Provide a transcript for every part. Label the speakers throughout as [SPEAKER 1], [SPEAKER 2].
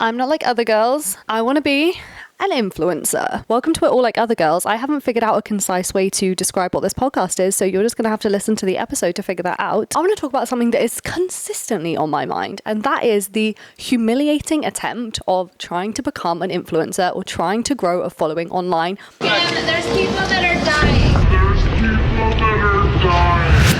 [SPEAKER 1] I'm not like other girls. I want to be an influencer. Welcome to It All Like Other Girls. I haven't figured out a concise way to describe what this podcast is, so you're just going to have to listen to the episode to figure that out. I want to talk about something that is consistently on my mind, and that is the humiliating attempt of trying to become an influencer or trying to grow a following online.
[SPEAKER 2] There's people that are dying.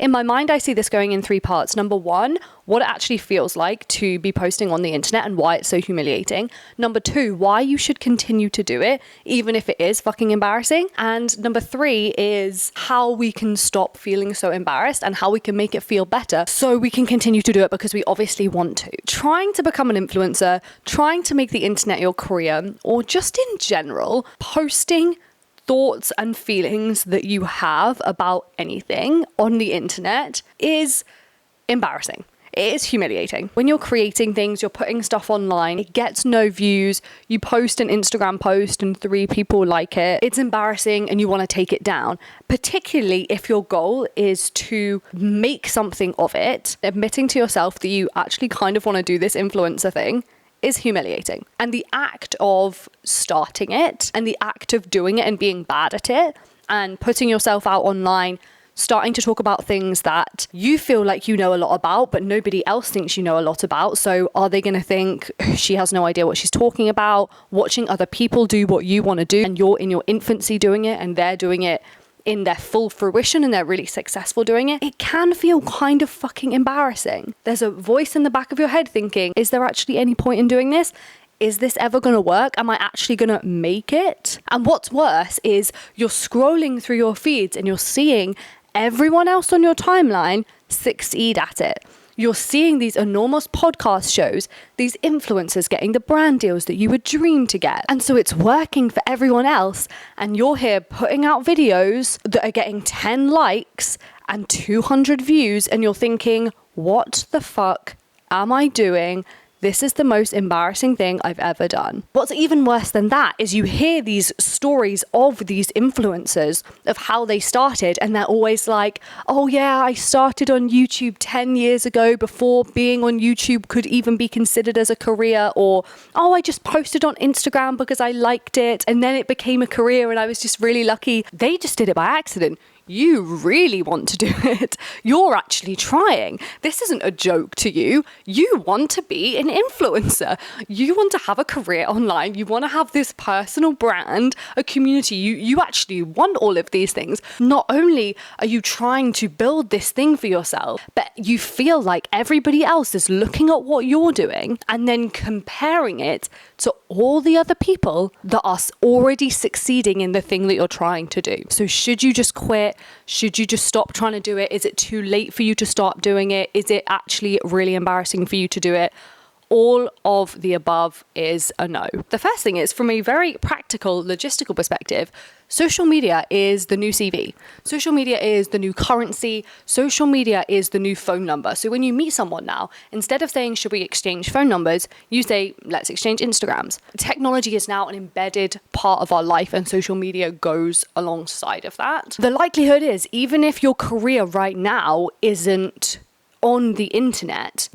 [SPEAKER 1] In my mind, I see this going in three parts. Number one, what it actually feels like to be posting on the internet and why it's so humiliating. Number two, why you should continue to do it, even if it is fucking embarrassing. And number three is how we can stop feeling so embarrassed and how we can make it feel better so we can continue to do it because we obviously want to. Trying to become an influencer, trying to make the internet your career, or just in general, posting thoughts and feelings that you have about anything on the internet is embarrassing. It is humiliating. When you're creating things, you're putting stuff online, it gets no views, you post an Instagram post and 3 people like it, it's embarrassing and you want to take it down. Particularly if your goal is to make something of it, admitting to yourself that you actually kind of want to do this influencer thing is humiliating. And the act of starting it and the act of doing it and being bad at it and putting yourself out online, starting to talk about things that you feel like you know a lot about, but nobody else thinks you know a lot about. So are they going to think she has no idea what she's talking about? Watching other people do what you want to do and you're in your infancy doing it and they're doing it in their full fruition and they're really successful doing it, it can feel kind of fucking embarrassing. There's a voice in the back of your head thinking, is there actually any point in doing this? Is this ever going to work? Am I actually going to make it? And what's worse is you're scrolling through your feeds and you're seeing everyone else on your timeline succeed at it. You're seeing these enormous podcast shows, these influencers getting the brand deals that you would dream to get. And so it's working for everyone else. And you're here putting out videos that are getting 10 likes and 200 views. And you're thinking, what the fuck am I doing? This is the most embarrassing thing I've ever done. What's even worse than that is you hear these stories of these influencers of how they started and they're always like, oh yeah, I started on YouTube 10 years ago before being on YouTube could even be considered as a career, or oh, I just posted on Instagram because I liked it and then it became a career and I was just really lucky. They just did it by accident. You really want to do it. You're actually trying. This isn't a joke to you. You want to be an influencer. You want to have a career online. You want to have this personal brand, a community. You actually want all of these things. Not only are you trying to build this thing for yourself, but you feel like everybody else is looking at what you're doing and then comparing it to all the other people that are already succeeding in the thing that you're trying to do. So should you just quit? Should you just stop trying to do it? Is it too late for you to stop doing it? Is it actually really embarrassing for you to do it? All of the above is a no. The first thing is, from a very practical, logistical perspective, social media is the new CV. Social media is the new currency. Social media is the new phone number. So when you meet someone now, instead of saying, should we exchange phone numbers, you say, let's exchange Instagrams. Technology is now an embedded part of our life and social media goes alongside of that. The likelihood is, even if your career right now isn't on the internet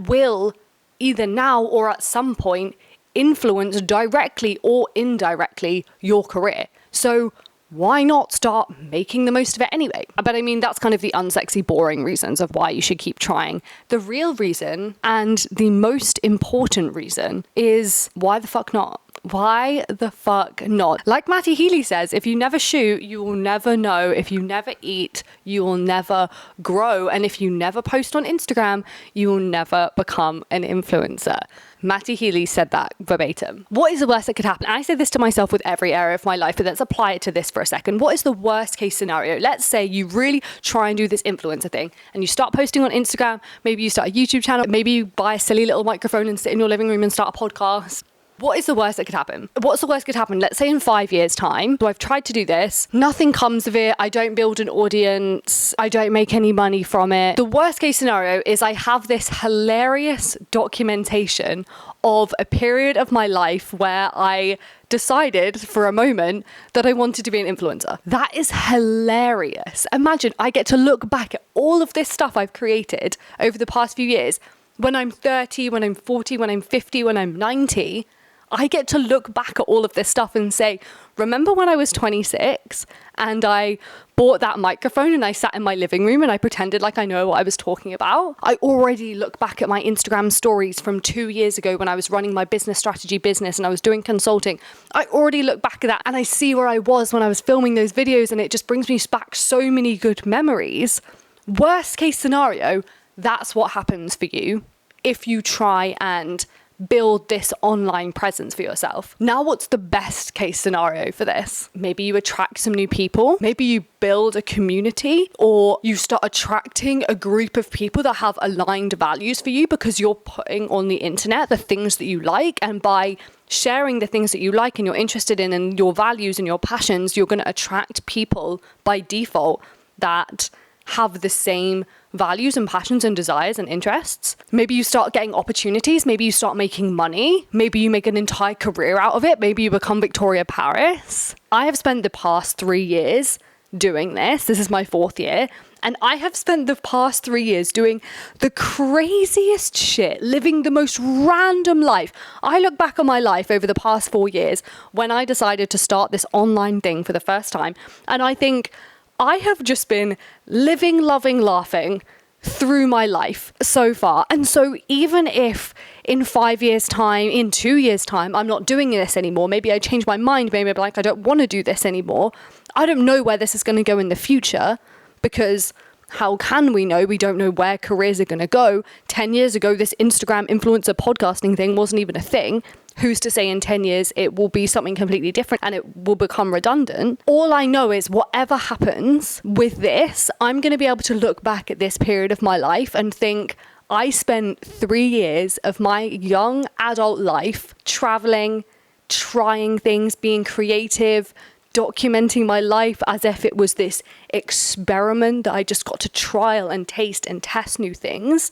[SPEAKER 1] will either now or at some point influence directly or indirectly your career. So why not start making the most of it anyway? But I mean, that's kind of the unsexy, boring reasons of why you should keep trying. The real reason, and the most important reason, is why the fuck not? Why the fuck not? Like Matty Healy says, if you never shoot, you will never know. If you never eat, you will never grow. And if you never post on Instagram, you will never become an influencer. Matty Healy said that verbatim. What is the worst that could happen? And I say this to myself with every area of my life, but let's apply it to this for a second. What is the worst case scenario? Let's say you really try and do this influencer thing and you start posting on Instagram. Maybe you start a YouTube channel. Maybe you buy a silly little microphone and sit in your living room and start a podcast. What is the worst that could happen? What's the worst that could happen? Let's say in 5 years' time. So I've tried to do this. Nothing comes of it. I don't build an audience. I don't make any money from it. The worst case scenario is I have this hilarious documentation of a period of my life where I decided for a moment that I wanted to be an influencer. That is hilarious. Imagine I get to look back at all of this stuff I've created over the past few years when I'm 30, when I'm 40, when I'm 50, when I'm 90, I get to look back at all of this stuff and say, remember when I was 26 and I bought that microphone and I sat in my living room and I pretended like I know what I was talking about? I already look back at my Instagram stories from 2 years ago when I was running my business strategy business and I was doing consulting. I already look back at that and I see where I was when I was filming those videos, and it just brings me back so many good memories. Worst case scenario, that's what happens for you if you try and build this online presence for yourself. Now, what's the best case scenario for this? Maybe you attract some new people. Maybe you build a community, or you start attracting a group of people that have aligned values for you because you're putting on the internet the things that you like. And by sharing the things that you like and you're interested in and your values and your passions, you're going to attract people by default that have the same values and passions and desires and interests. Maybe you start getting opportunities. Maybe you start making money. Maybe you make an entire career out of it. Maybe you become Victoria Paris. I have spent the past 3 years doing this. This is my 4th year. And I have spent the past 3 years doing the craziest shit, living the most random life. I look back on my life over the past 4 years when I decided to start this online thing for the first time, and I think I have just been living, loving, laughing through my life so far. And so even if in 5 years' time, in 2 years' time, I'm not doing this anymore, maybe I change my mind, maybe I'm like, I don't want to do this anymore. I don't know where this is going to go in the future, because how can we know? We don't know where careers are going to go. 10 years ago, this Instagram influencer podcasting thing wasn't even a thing. Who's to say in 10 years it will be something completely different and it will become redundant? All I know is whatever happens with this, I'm going to be able to look back at this period of my life and think, I spent 3 years of my young adult life traveling, trying things, being creative, documenting my life as if it was this experiment that I just got to trial and taste and test new things.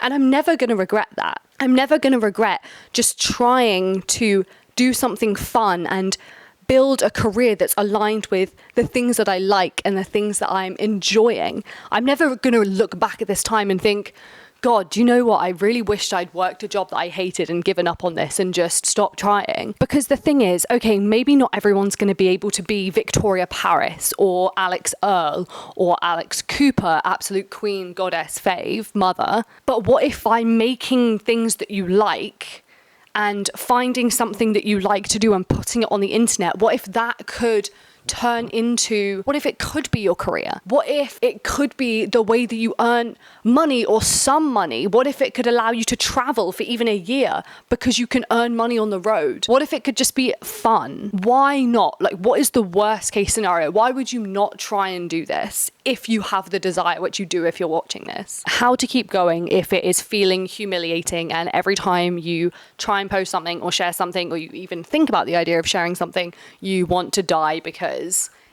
[SPEAKER 1] And I'm never going to regret that. I'm never going to regret just trying to do something fun and build a career that's aligned with the things that I like and the things that I'm enjoying. I'm never going to look back at this time and think, God, do you know what? I really wished I'd worked a job that I hated and given up on this and just stopped trying. Because the thing is, okay, maybe not everyone's going to be able to be Victoria Paris or Alex Earle or Alex Cooper, absolute queen, goddess, fave, mother. But what if by making things that you like and finding something that you like to do and putting it on the internet, what if that could turn into, what if it could be your career? What if it could be the way that you earn money or some money? What if it could allow you to travel for even a year because you can earn money on the road? What if it could just be fun? Why not? Like, what is the worst case scenario? Why would you not try and do this if you have the desire, which you do if you're watching this? How to keep going if it is feeling humiliating and every time you try and post something or share something, or you even think about the idea of sharing something, you want to die because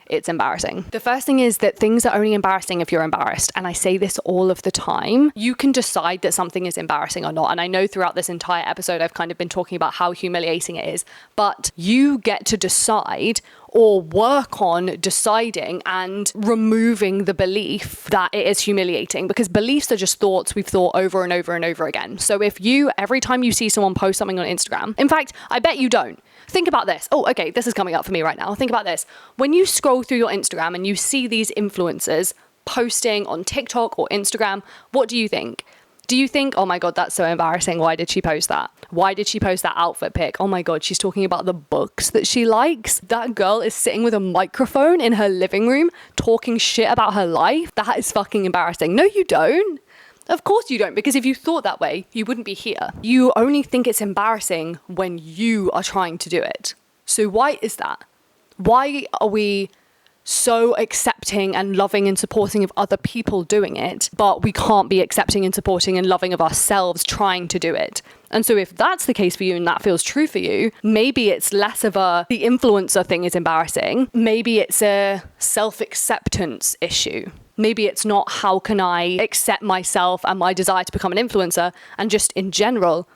[SPEAKER 1] it's embarrassing. The first thing is that things are only embarrassing if you're embarrassed. And I say this all of the time. You can decide that something is embarrassing or not. And I know throughout this entire episode, I've kind of been talking about how humiliating it is, but you get to decide or work on deciding and removing the belief that it is humiliating, because beliefs are just thoughts we've thought over and over and over again. So if you, every time you see someone post something on Instagram, in fact, I bet you don't. Think about this. Oh, okay, this is coming up for me right now. Think about this. When you scroll through your Instagram and you see these influencers posting on TikTok or Instagram, what do you think? Do you think, oh my God, that's so embarrassing. Why did she post that? Why did she post that outfit pic? Oh my God, she's talking about the books that she likes. That girl is sitting with a microphone in her living room talking shit about her life. That is fucking embarrassing. No, you don't. Of course you don't, because if you thought that way, you wouldn't be here. You only think it's embarrassing when you are trying to do it. So why is that? Why are we so accepting and loving and supporting of other people doing it, but we can't be accepting and supporting and loving of ourselves trying to do it? And so if that's the case for you and that feels true for you, maybe it's less of the influencer thing is embarrassing. Maybe it's a self-acceptance issue. Maybe it's not how can I accept myself and my desire to become an influencer, and just in general,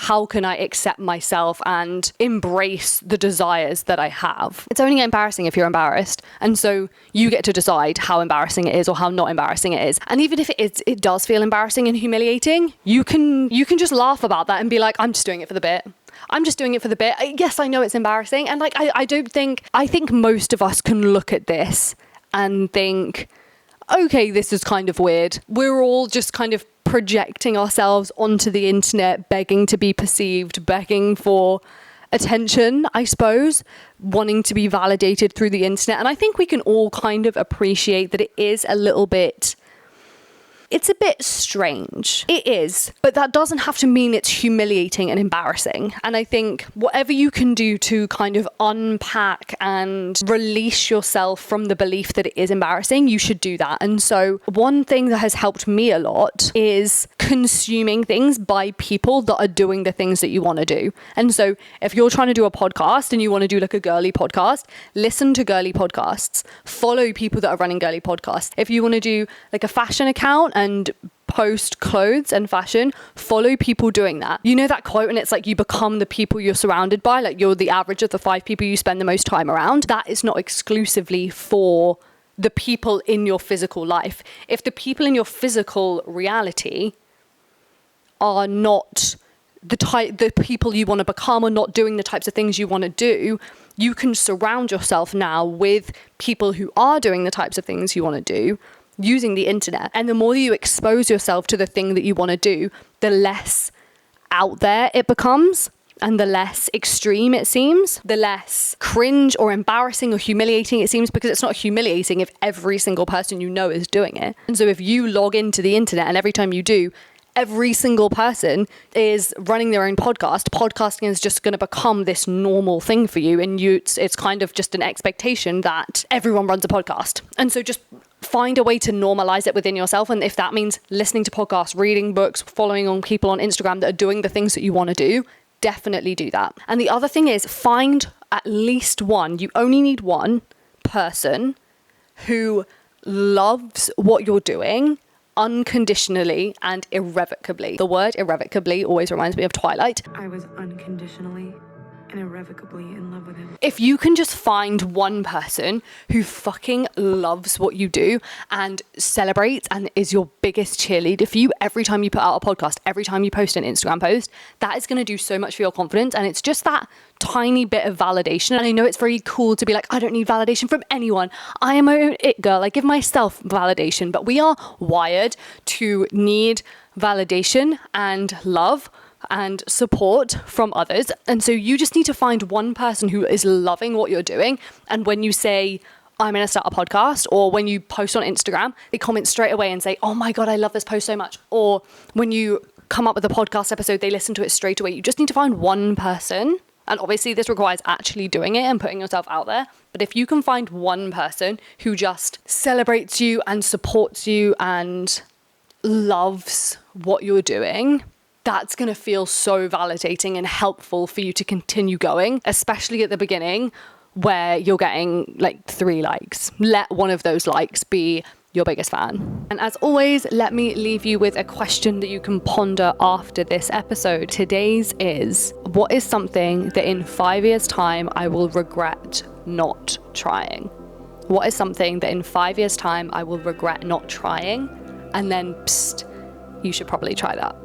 [SPEAKER 1] how can I accept myself and embrace the desires that I have? It's only embarrassing if you're embarrassed. And so you get to decide how embarrassing it is or how not embarrassing it is. And even if it does feel embarrassing and humiliating, you can just laugh about that and be like, I'm just doing it for the bit. I'm just doing it for the bit. Yes, I know it's embarrassing. And like, I think most of us can look at this and think, okay, this is kind of weird. We're all just kind of projecting ourselves onto the internet, begging to be perceived, begging for attention, I suppose, wanting to be validated through the internet. And I think we can all kind of appreciate that it is a little bit... It's a bit strange. It is, but that doesn't have to mean it's humiliating and embarrassing. And I think whatever you can do to kind of unpack and release yourself from the belief that it is embarrassing, you should do that. And so one thing that has helped me a lot is consuming things by people that are doing the things that you want to do. And so if you're trying to do a podcast and you want to do like a girly podcast, listen to girly podcasts, follow people that are running girly podcasts. If you want to do like a fashion account and post clothes and fashion, follow people doing that. You know that quote, and it's like you become the people you're surrounded by, like you're the average of the 5 people you spend the most time around. That is not exclusively for the people in your physical life. If the people in your physical reality are not the people you want to become or not doing the types of things you want to do, you can surround yourself now with people who are doing the types of things you want to do using the internet. And the more you expose yourself to the thing that you want to do, the less out there it becomes and the less extreme it seems, the less cringe or embarrassing or humiliating it seems, because it's not humiliating if every single person you know is doing it. And so if you log into the internet and every time you do, every single person is running their own podcast. Podcasting is just going to become this normal thing for you. And it's kind of just an expectation that everyone runs a podcast. And so just find a way to normalize it within yourself. And if that means listening to podcasts, reading books, following on people on Instagram that are doing the things that you want to do, definitely do that. And the other thing is find at least one, you only need one person who loves what you're doing unconditionally and irrevocably. The word irrevocably always reminds me of Twilight.
[SPEAKER 3] I was unconditionally and irrevocably in love with him.
[SPEAKER 1] If you can just find one person who fucking loves what you do and celebrates and is your biggest cheerleader for you every time you put out a podcast, every time you post an Instagram post, that is going to do so much for your confidence. And it's just that tiny bit of validation. And I know it's very cool to be like, I don't need validation from anyone. I am my own it girl. I give myself validation. But we are wired to need validation and love and support from others. And so you just need to find one person who is loving what you're doing. And when you say, I'm going to start a podcast, or when you post on Instagram, they comment straight away and say, oh my God, I love this post so much. Or when you come up with a podcast episode, they listen to it straight away. You just need to find one person. And obviously this requires actually doing it and putting yourself out there. But if you can find one person who just celebrates you and supports you and loves what you're doing, that's going to feel so validating and helpful for you to continue going, especially at the beginning where you're getting like 3 likes. Let one of those likes be your biggest fan. And as always, let me leave you with a question that you can ponder after this episode. Today's is, what is something that in 5 years' time I will regret not trying? What is something that in 5 years' time I will regret not trying? And then, you should probably try that.